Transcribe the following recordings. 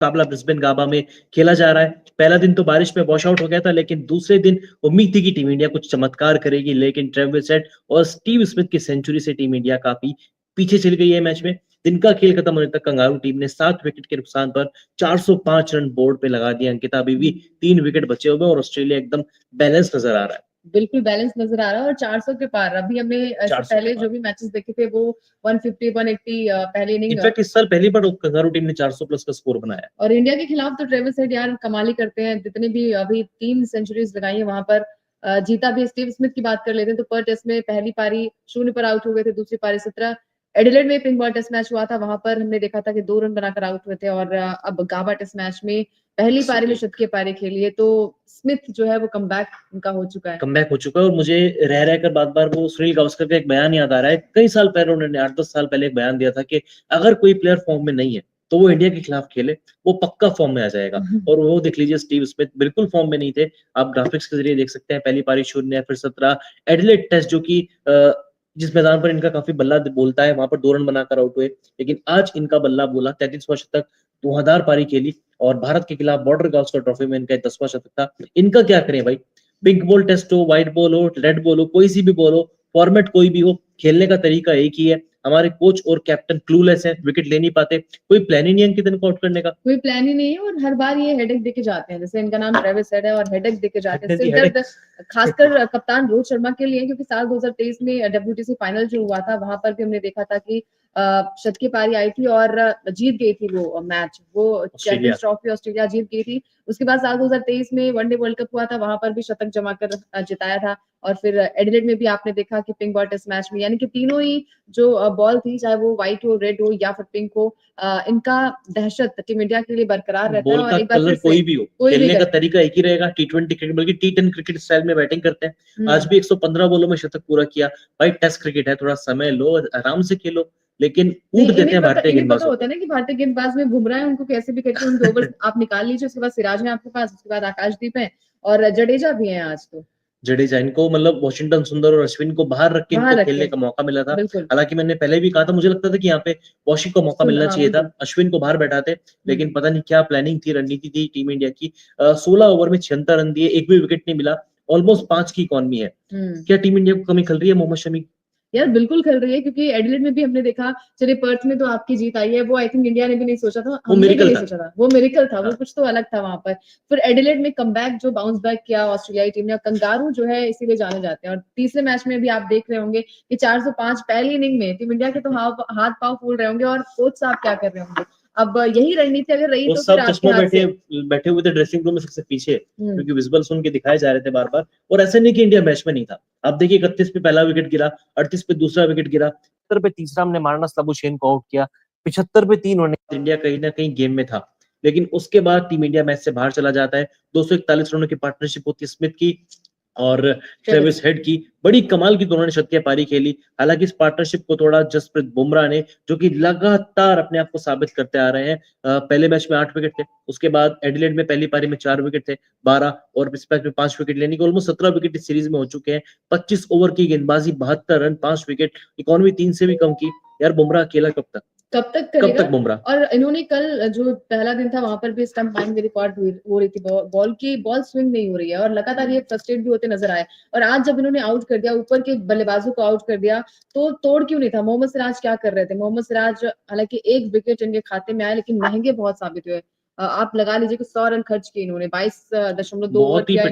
मुकाबला ब्रिस्बेन गाबा में खेला जा रहा है। पहला दिन तो बारिश में वॉश आउट हो गया था, लेकिन दूसरे दिन उम्मीद थी कि टीम इंडिया कुछ चमत्कार करेगी, लेकिन ट्रेविस हेड और स्टीव स्मिथ की सेंचुरी से टीम इंडिया काफी पीछे चली गई है मैच में। दिन का खेल खत्म होने तक कंगारू टीम ने 7 विकेट के नुकसान पर 405 रन बोर्ड पे लगा दिया। अंकिता, अभी भी 3 विकेट बचे हुए और ऑस्ट्रेलिया एकदम बैलेंस नजर आ रहा है। बिल्कुल बैलेंस नजर आ रहा है और 400 के पार। अभी हमने पहले जो भी मैचेस देखे थे वो 150 180 पहले इनिंग। इनफैक्ट इस साल पहली बार कंगारू टीम ने 400 प्लस का स्कोर बनाया। और इंडिया के खिलाफ तो ट्रेविस हेड यार कमाल ही करते हैं। जितने भी अभी 3 सेंचुरीज लगाई है वहां पर, जीता भी। स्टीव स्मिथ की बात कर लेते हैं तो पर टेस्ट में पहली पारी 0 पर आउट हो गए थे, दूसरी पारी 17। एडिलेड में पिंक बॉल टेस्ट मैच हुआ था, वहां पर हमने देखा था कि 2 रन बनाकर आउट हुए थे। और अब गाबा टेस्ट मैच में पहली पारी में शतकीय पारी खेली है, तो स्मिथ जो है वो कमबैक उनका हो चुका है। कमबैक हो चुका है और मुझे रह रहकर बार बार वो सुनील गावस्कर का एक बयान याद आ रहा है। कई साल पहले उन्होंने 8-10 साल पहले एक बयान दिया था कि अगर कोई प्लेयर फॉर्म में नहीं है तो वो इंडिया के खिलाफ खेले, वो पक्का फॉर्म में आ जाएगा। और वो देख लीजिए, स्टीव स्मिथ बिल्कुल फॉर्म में नहीं थे। आप ग्राफिक्स के जरिए देख सकते हैं, पहली पारी 0, फिर 17। एडिलेड टेस्ट जो कि जिस मैदान पर इनका काफी बल्ला बोलता है, वहां पर 2 रन बनाकर आउट हुए, लेकिन आज इनका बल्ला बोला 33वां शतक, 2000 पारी खेली और भारत के खिलाफ बॉर्डर गावस्कर ट्रॉफी में इनका 10वां शतक था। इनका क्या करें भाई, पिंक बॉल टेस्ट हो, व्हाइट बॉल हो, रेड बॉल हो, कोई सी भी बॉल हो, फॉर्मेट कोई भी हो, खेलने का तरीका एक ही है। हमारे कोच और कैप्टन क्लूलेस हैं, विकेट ले नहीं पाते, कोई प्लान ही नहीं है इनके दिन को आउट करने का। कोई प्लान ही नहीं है और हर बार ये हेडेक देके जाते हैं। जैसे इनका नाम ट्रेविस हेड है और हेडेक देके जाते हैं, सिर दर्द। खासकर कप्तान रोहित शर्मा के लिए, क्योंकि साल 2023 में डब्ल्यूटीसी फाइनल जो हुआ था वहां पर भी हमने देखा था कि शतकीय पारी आई थी और जीत गई थी वो मैच, वो चैंपियंस ट्रॉफी ऑस्ट्रेलिया जीत गई थी। उसके बाद साल 2023 में वनडे वर्ल्ड कप हुआ था, वहां पर भी शतक जमा कर जिताया था। और फिर एडिलेड में भी आपने देखा कि पिंक बॉल टेस्ट मैच में, यानी कि तीनों ही जो बॉल थी, चाहे वो व्हाइट हो, रेड हो या फिर पिंक हो, इनका दहशत टीम इंडिया के लिए बरकरार रहता है। बॉल का कलर कोई भी हो, खेलने का तरीका एक ही रहेगा। टी20 क्रिकेट बल्कि टी10 क्रिकेट स्टाइल में बैटिंग करते हैं। आज भी 115 बॉलों में शतक पूरा किया। भाई टेस्ट क्रिकेट है, थोड़ा समय लो, आराम से खेलो, लेकिन कूट देते हैं भारतीय गेंदबाजों। होता है ना कि भारतीय गेंदबाज में बुमराह है, उनको कैसे भी करके उनके ओवर आप निकाल लीजिए। उसके बाद सिराज है आपके पास, उसके बाद आकाशदीप है और जडेजा भी है। आज तो जडेजा, इनको मतलब वॉशिंगटन सुंदर और अश्विन को बाहर रख के इनको खेलने का मौका मिला था। हालांकि मैंने पहले भी कहा था, मुझे लगता था कि यहाँ पे वॉशिंग को मौका मिलना चाहिए था, अश्विन को बाहर बैठाते, लेकिन पता नहीं क्या प्लानिंग थी, रणनीति थी टीम इंडिया की। 16 ओवर में 76 रन दिए, एक भी विकेट नहीं मिला, ऑलमोस्ट 5 की इकॉनमी है। क्या टीम इंडिया को कमी खल रही है मोहम्मद शमी? यार बिल्कुल खेल रही है, क्योंकि एडिलेड में भी हमने देखा, चलिए पर्थ में तो आपकी जीत आई है, वो आई थिंक इंडिया ने भी नहीं सोचा था, हमने भी नहीं सोचा था, वो मिरेकल था, वो कुछ तो अलग था वहां पर। फिर एडिलेड में कमबैक जो बाउंस बैक किया ऑस्ट्रेलियाई टीम ने, कंगारू जो है इसीलिए जाने जाते हैं। और तीसरे मैच में भी आप देख रहे होंगे कि 405 पहली इनिंग में टीम इंडिया के तो हाथ पांव फूल रहे होंगे और कोच साहब क्या कर रहे होंगे। अब यही रणनीति अगर रही तो सब चश्मा बैठे हुए थे ड्रेसिंग रूम में सबसे पीछे, क्योंकि विजुअल सुन के दिखाए जा रहे थे बार बार। और ऐसे नहीं कि इंडिया मैच में नहीं था। अब देखिए, 31 पे पहला विकेट गिरा, 38 पे दूसरा विकेट गिरा, 70 पे तीसरा हमने मारनस लाबुशेन को आउट किया, 75 पे 3 होने इंडिया कहीं ना कहीं गेम में था। लेकिन उसके बाद टीम इंडिया मैच से बाहर चला जाता है। 241 रनों की पार्टनरशिप होती है स्मिथ की और ट्रेविस हेड की, बड़ी कमाल की दोनों ने शतकीय पारी खेली। हालांकि इस पार्टनरशिप को थोड़ा जसप्रीत बुमराह ने, जो कि लगातार अपने आप को साबित करते आ रहे हैं, पहले मैच में 8 विकेट थे, उसके बाद एडिलेड में पहली पारी में 4 विकेट थे, 12, और इस मैच में 5 विकेट लेने के ऑलमोस्ट 17 विकेट इस सीरीज में हो चुके हैं। 25 ओवर की गेंदबाजी, 72 रन, 5 विकेट, इकॉनमी 3 से भी कम की। यार बुमराह अकेला कब तक करेगा बुमराह? और इन्होंने कल जो पहला दिन था वहां पर भी स्टंप माइंड में रिकॉर्ड हो रही थी, बॉल स्विंग नहीं हो रही है और लगातार ये फ्रस्ट्रेट भी होते नजर आए। और आज जब इन्होंने आउट कर दिया, ऊपर के बल्लेबाजों को आउट कर दिया, तो तोड़ क्यों नहीं था? मोहम्मद सिराज क्या कर रहे थे? मोहम्मद सिराज हालांकि 1 विकेट इनके खाते में आए, लेकिन महंगे बहुत साबित हुए। आप लगा लीजिए कि 100 रन खर्च किए इन्होंने, 22.2 ओवर किया,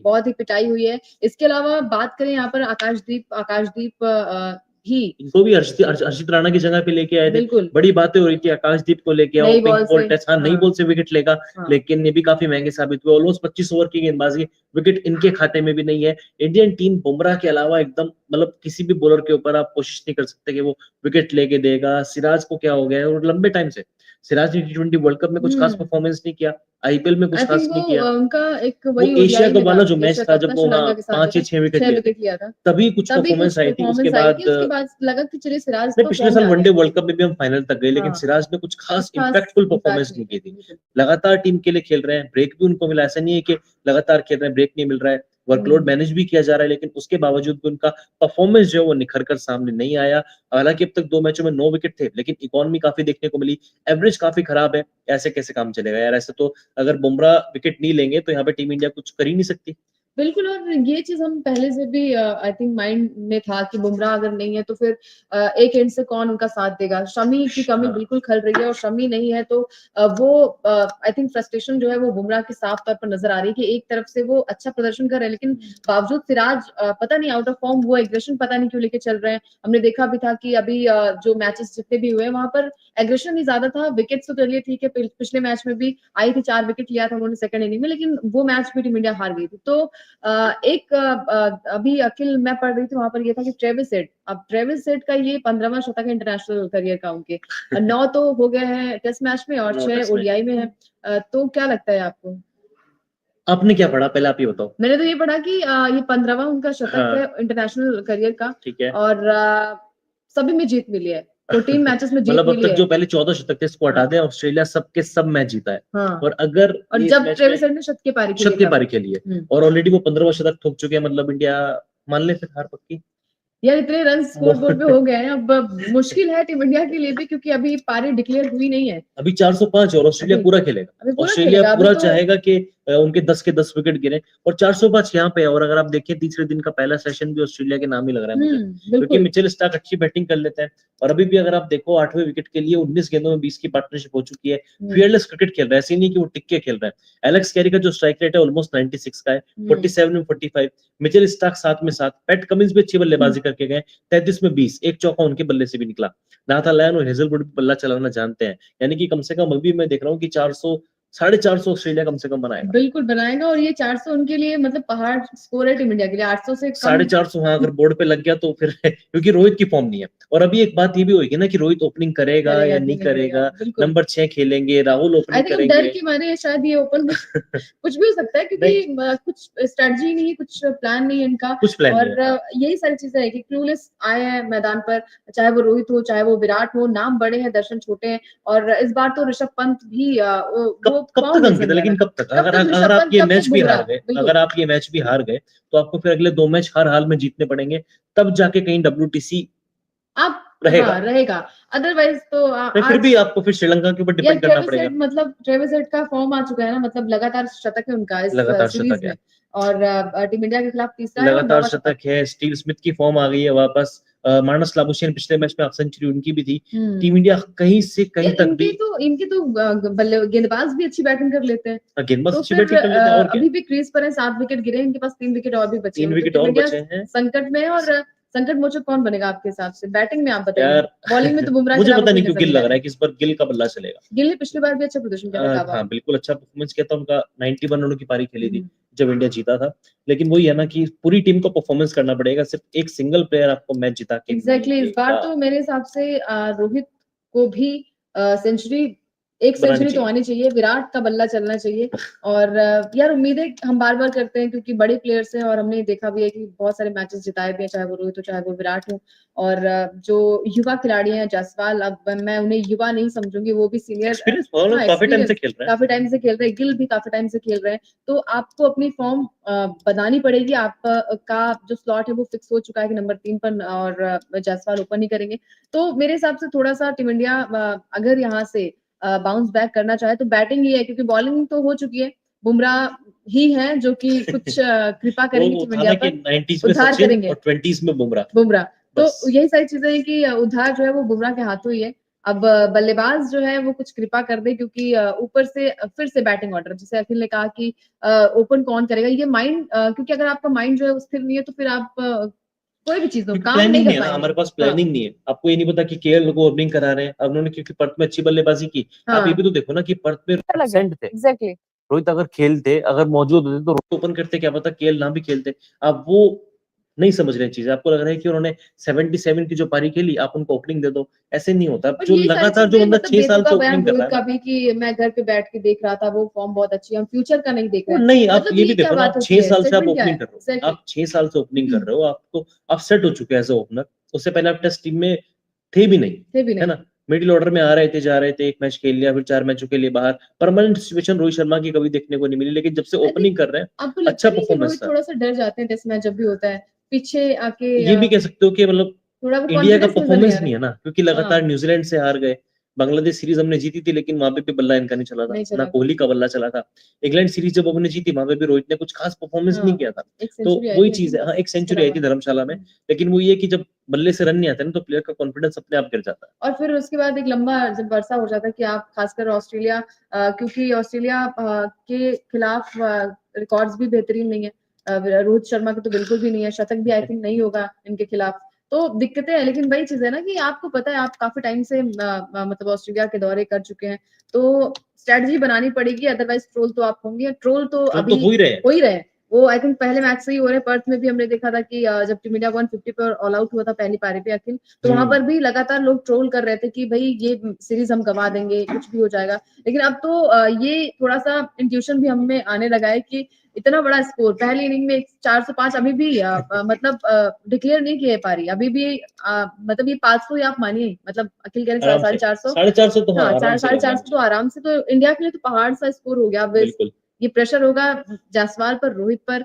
बहुत ही पिटाई हुई है। इसके अलावा बात करें यहाँ पर आकाशदीप इनको भी हर्षित राणा की जगह पे लेके आए थे। बड़ी बातें हो रही थी, आकाशदीप को लेके आओ, पिंक बॉल टेस्ट, नई बॉल से विकेट लेगा, लेकिन ये भी काफी महंगे साबित हुए। ऑलमोस्ट 25 ओवर की गेंदबाजी, विकेट इनके खाते में भी नहीं है। इंडियन टीम बुमराह के अलावा एकदम, मतलब किसी भी बॉलर के ऊपर आप कोशिश नहीं कर सकते कि वो विकेट लेके देगा। सिराज को क्या हो गया है, और लंबे टाइम से सिराज ने टी20 वर्ल्ड कप में कुछ खास परफॉर्मेंस नहीं किया, आईपीएल में कुछ खास नहीं किया। उनका एक वो एशिया कप वाला जो मैच था, जब वो 5 या 6 विकेट लिया था, तभी कुछ परफॉर्मेंस आई थी। उसके बाद लगा कि चलिए सिराज पिछले साल वनडे वर्ल्ड कप में भी हम फाइनल तक गए, लेकिन सिराज ने कुछ खास इंपैक्टफुल परफॉर्मेंस नहीं की थी। लगातार टीम के लिए खेल रहे हैं, ब्रेक भी उनको मिला, ऐसा नहीं है कि लगातार खेल रहे हैं ब्रेक नहीं मिल रहा है। वर्कलोड मैनेज भी किया जा रहा है, लेकिन उसके बावजूद भी उनका परफॉर्मेंस जो है वो निखर कर सामने नहीं आया। हालांकि अब तक 2 मैचों में 9 विकेट थे, लेकिन इकॉनमी काफी देखने को मिली, एवरेज काफी खराब है। ऐसे कैसे काम चलेगा यार? ऐसे तो अगर बुमराह विकेट नहीं लेंगे तो यहाँ पे टीम इंडिया कुछ कर ही नहीं सकती। बिल्कुल, और ये चीज हम पहले से भी आई थिंक माइंड में था कि बुमराह अगर नहीं है तो फिर एक एंड से कौन उनका साथ देगा। शमी की कमी हाँ। बिल्कुल खल रही है, और शमी नहीं है तो वो आई थिंक फ्रस्ट्रेशन जो है वो बुमराह के साफ तौर पर नजर आ रही है कि एक तरफ से वो अच्छा प्रदर्शन कर रहे हैं, लेकिन बावजूद सिराज पता नहीं आउट ऑफ फॉर्म, वो एग्रेशन पता नहीं क्यों लेके चल रहे हैं। हमने देखा भी था कि अभी जो मैचेस जितने भी हुए वहां पर एग्रेशन ही ज्यादा था। विकेट्स तो चलिए ठीक है, पिछले मैच में भी आई थी, 4 विकेट लिया था उन्होंने सेकंड इनिंग में, लेकिन वो मैच भी टीम इंडिया हार गई थी। तो अभी अखिल मैं पढ़ रही थी वहां पर ये था कि ट्रेविस हेड, अब ट्रेविस हेड का ये 15वां शतक है इंटरनेशनल करियर का उनके। 9 तो हो गए हैं टेस्ट मैच में और 6 ओडीआई में है। तो क्या लगता है आपको? आपने क्या पढ़ा, पहले आप ये बताओ। मैंने तो ये पढ़ा कि ये 15वां उनका शतक है इंटरनेशनल करियर का, ठीक है। और सभी में जीत मिली है, 14 मैचेस में जीत मतलब अब मिली तक है। जो पहले 14 शतक थे इसको हटा दें, ऑस्ट्रेलिया सबके सब मैच जीता है। हाँ, और अगर और ये जब ट्रेविस हेड ने शतक की पारी शत के पारी खेली है और ऑलरेडी वो 15वां शतक ठोक चुके हैं, मतलब इंडिया मान ले फिर हार पक्की। यार इतने रन स्कोर बोर्ड पे हो गए हैं, अब मुश्किल है टीम इंडिया के लिए भी, क्योंकि अभी पारी डिक्लेयर हुई नहीं है। अभी 405 और ऑस्ट्रेलिया पूरा खेलेगा। अभी पूरा ऑस्ट्रेलिया खेलेगा, अभी पूरा तो चाहेगा कि उनके 10 के 10 विकेट गिरे, और 405 यहाँ पे है। और अगर आप देखें तीसरे दिन का पहला सेशन भी ऑस्ट्रेलिया के नाम ही लग रहा है मुझे, क्योंकि बिल्कुल। मिचेल स्टार्क अच्छी बैटिंग कर लेते हैं। और अभी भी अगर आप देखो 8वें विकेट के लिए 19 गेंदों में 20 की पार्टनरशिप हो चुकी है। फियरलेस क्रिकेट खेल रहा है, ऐसे नहीं कि वो टिक के खेल रहा है। एलेक्स कैरी का जो स्ट्राइक रेट है ऑलमोस्ट 96 का है, 47 में 45। मिचेल स्टार्क 7 में 7। पैट कमिंस भी अच्छी बल्लेबाजी करके गए, 33 में 20, एक चौका उनके बल्ले से भी निकला। नाथन लायन और हेजलवुड भी बल्ला चलाना जानते हैं, यानी कि कम से कम अभी मैं देख रहा हूँ कि 400 450 ऑस्ट्रेलिया कम से कम बनाएगा। बिल्कुल बनाएगा, और ये 400 उनके लिए मतलब पहाड़ स्कोर है टीम इंडिया के लिए। 800 से कम 450 हाँ अगर बोर्ड पे लग गया तो फिर क्योंकि रोहित की फॉर्म नहीं है। और अभी एक बात ये भी होगी ना कि रोहित ओपनिंग करेगा या नहीं करेगा, नंबर 6 खेलेंगे, राहुल आई ओपनिंग थिंक करेंगे। डर के मारे शायद ये ओपन कुछ भी हो सकता है, क्योंकि कुछ स्ट्रेटजी नहीं है, कुछ प्लान नहीं है इनका। कुछ प्लान और नहीं है। यही सारी चीजें है कि क्लूलेस आए हैं मैदान पर, चाहे वो रोहित हो चाहे वो विराट हो। नाम बड़े हैं, दर्शन छोटे हैं, और इस बार तो ऋषभ पंत भी कब तक अंकित है, लेकिन कब तक? अगर आप ये मैच भी हार गए, अगर आप ये मैच भी हार गए तो आपको फिर अगले 2 मैच हर हाल में जीतने पड़ेंगे, तब जाके कहीं WTC आप रहेगा। रहेगा। अदरवाइज तो फिर भी आपको फिर श्रीलंका के ऊपर डिपेंड करना पड़ेगा। मतलब ट्रेविस हेड का फॉर्म आ चुका है ना, मतलब लगातार शतक है उनका इस लगातार सीरीज शतक में, है, और टीम इंडिया के खिलाफ तीसरा है और लगातार 9वां शतक है। स्टीव स्मिथ की फॉर्म आ गई है वापस। मार्नस लाबुशेन पिछले मैच में हाफ सेंचुरी उनकी भी थी। टीम इंडिया कहीं से कहीं तक भी इनके तो गेंदबाज भी अच्छी बैटिंग कर लेते हैं, गेंदबाज तो अच्छी फिर बैटिंग कर लेते हैं। और क्या, अभी भी क्रीज पर है, 7 विकेट गिरे, इनके पास 3 विकेट और भी बचे 3 हैं, तो विकेट टीम और इंडिया बचे हैं। संकट में है। और संकट मोचक कौन बनेगा आपके हिसाब से बैटिंग में? आप बताइए। यार बॉलिंग में तो बुमराह के मुझे अलावा पता कोई नहीं क्यों नजर गिल नहीं लग आ रहा रहा है कि इस बार गिल का बल्ला चलेगा। गिल ने पिछली बार भी अच्छा प्रदर्शन किया था दावा। हाँ बिल्कुल अच्छा परफॉर्मेंस किया था उनका। 91 रनों की पारी खेली थी जब इंडिया जीता था। लेकिन वही है ना कि पूरी टीम को परफॉर्मेंस करना पड़ेगा, सिर्फ एक सिंगल प्लेयर आपको मैच जिता के एग्जैक्टली इस बार तो मेरे हिसाब से रोहित को भी सेंचुरी, एक सेंचुरी तो आनी चाहिए, विराट का बल्ला चलना चाहिए। और यार उम्मीदें हम बार बार करते हैं, क्योंकि बड़े प्लेयर्स हैं, और हमने देखा भी है कि बहुत सारे मैचेस जिताए भी हैं, चाहे वो रोहित हो चाहे वो विराट हो। और जो युवा खिलाड़ी हैं, जायसवाल, अब मैं उन्हें युवा नहीं समझूंगी, वो भी सीनियर काफी टाइम से खेल रहे हैं, काफी टाइम से खेल रहे हैं। गिल भी काफी टाइम से खेल रहे हैं, तो आपको अपनी फॉर्म बनानी पड़ेगी। आपका जो स्लॉट है वो फिक्स हो चुका है कि नंबर 3 पर, और जायसवाल ओपन ही करेंगे। तो मेरे हिसाब से थोड़ा सा टीम इंडिया अगर यहाँ से बाउंस बैक करना चाहे तो बैटिंग ही है, क्योंकि बॉलिंग तो हो चुकी है। बुमराह ही है जो कि कुछ कृपा करेंगे टीम इंडिया पर, 90s में उद्धार सचिन करेंगे और 20s में बुमराह। तो यही सारी चीजें हैं कि उद्धार जो है वो बुमराह के हाथों ही है। अब बल्लेबाज जो है वो कुछ कृपा कर दे, क्योंकि ऊपर से फिर से बैटिंग ऑर्डर, जैसे अखिल ने कहा कि ओपन कौन करेगा, ये माइंड, क्योंकि अगर आपका माइंड जो है स्थिर नहीं है तो फिर आप कोई भी चीज हो काम नहीं कर पाएंगे। हमारे पास प्लानिंग नहीं है। आपको ये नहीं पता कि केएल को ओपनिंग करा रहे हैं। अब उन्होंने क्योंकि पर्थ में अच्छी बल्लेबाजी की। आप ये भी तो देखो ना कि पर्थ में एब्सेंट थे। एग्जैक्टली। रोहित अगर खेलते, अगर मौजूद होते तो रोहित ओपन करते, क्या पता केएल ना भी खेलते। अब वो नहीं समझ रहे चीजें। आपको लग रहा है कि उन्होंने 77 की जो पारी खेली आप उनको ओपनिंग दे दो, ऐसे नहीं होता। जो लगातार जो बंदा 6 साल से ओपनिंग कर रहा है का भी कि मैं घर पे बैठ के देख रहा था, वो फॉर्म बहुत अच्छी है, हम फ्यूचर का नहीं देख रहे हैं। नहीं, आप ये भी देखो ना, आप 6 साल से आप ओपनिंग कर रहे हो, आप 6 साल से ओपनिंग कर रहे हो, आपको आप सेट हो चुके हैं एज ए ओपनर। उससे पहले आप टेस्ट टीम में थे भी नहीं, है ना। मिडिल ऑर्डर में आ रहे थे, जा रहे थे, एक मैच खेल लिया, फिर 4 मैचों के लिए बाहर। परमानेंट सिचुएशन रोहित शर्मा की कभी देखने को नहीं मिली, लेकिन जब से I ओपनिंग कर रहे हैं, आपको लगता अच्छा नहीं कि परफॉर्मेंस रोहित था। थोड़ा सा डर जाते हैं टेस्ट मैच जब भी होता है, पीछे आके ये भी कह सकते हो कि मतलब थोड़ा वो इंडिया का कॉन्फिडेंस नजर नहीं परफॉर्मेंस आ नहीं रहा है ना, क्योंकि हाँ लगातार न्यूजीलैंड से हार गए। बांग्लादेश सीरीज हमने जीती थी, लेकिन वहां पे भी बल्ला इनका नहीं चला था, नहीं ना चला कोहली का बल्ला चला था। इंग्लैंड सीरीज जब हमने जीती, वहां पे भी रोहित ने कुछ खास परफॉर्मेंस नहीं हाँ किया था। एक तो सेंचुरी आई वही थी चीज है, हाँ, एक उसके सेंचुरी आई थी अलावा धर्मशाला में, लेकिन वो ये कि जब बल्ले से रन नहीं आते ना, तो प्लेयर का कॉन्फिडेंस अपने आप गिर जाता है। और फिर उसके बाद एक लंबा जब बरसा हो जाता है कि आप खासकर ऑस्ट्रेलिया क्योंकि ऑस्ट्रेलिया के खिलाफ रिकॉर्ड्स भी बेहतरीन नहीं है रोहित शर्मा के तो बिल्कुल भी नहीं है शतक भी आई थिंक नहीं होगा इनके खिलाफ तो दिक्कतें हैं लेकिन वही चीज है ना कि आपको पता है आप काफी टाइम से मतलब ऑस्ट्रेलिया के दौरे कर चुके हैं तो स्ट्रेटजी बनानी पड़ेगी अदरवाइज ट्रोल तो आप होंगे ट्रोल तो तो अभी हो ही रहे हैं। हो ही रहे हैं वो आई थिंक पहले मैच से ही हो रहे हैं पर्थ में भी हमने देखा था कि जब टीम इंडिया 150 पर ऑल आउट हुआ था पहली पारी पे अखिल तो वहां पर भी लगातार लोग ट्रोल कर रहे थे कि भाई ये सीरीज हम गवा देंगे कुछ भी हो जाएगा लेकिन अब तो ये थोड़ा सा इंट्यूशन भी हमें आने लगा है कि इतना बड़ा स्कोर पहली इनिंग में 405 अभी भी मतलब डिक्लेयर नहीं किए पारी अभी भी मतलब ये 500 आप मानिए मतलब अखिल कह रहे आराम से 450 450 तो, हाँ, हाँ आराम से साढ़े लग चार रहा सौ तो है। आराम से तो इंडिया के लिए तो पहाड़ सा स्कोर हो गया अब बिल्कुल। ये प्रेशर होगा जायसवाल पर रोहित पर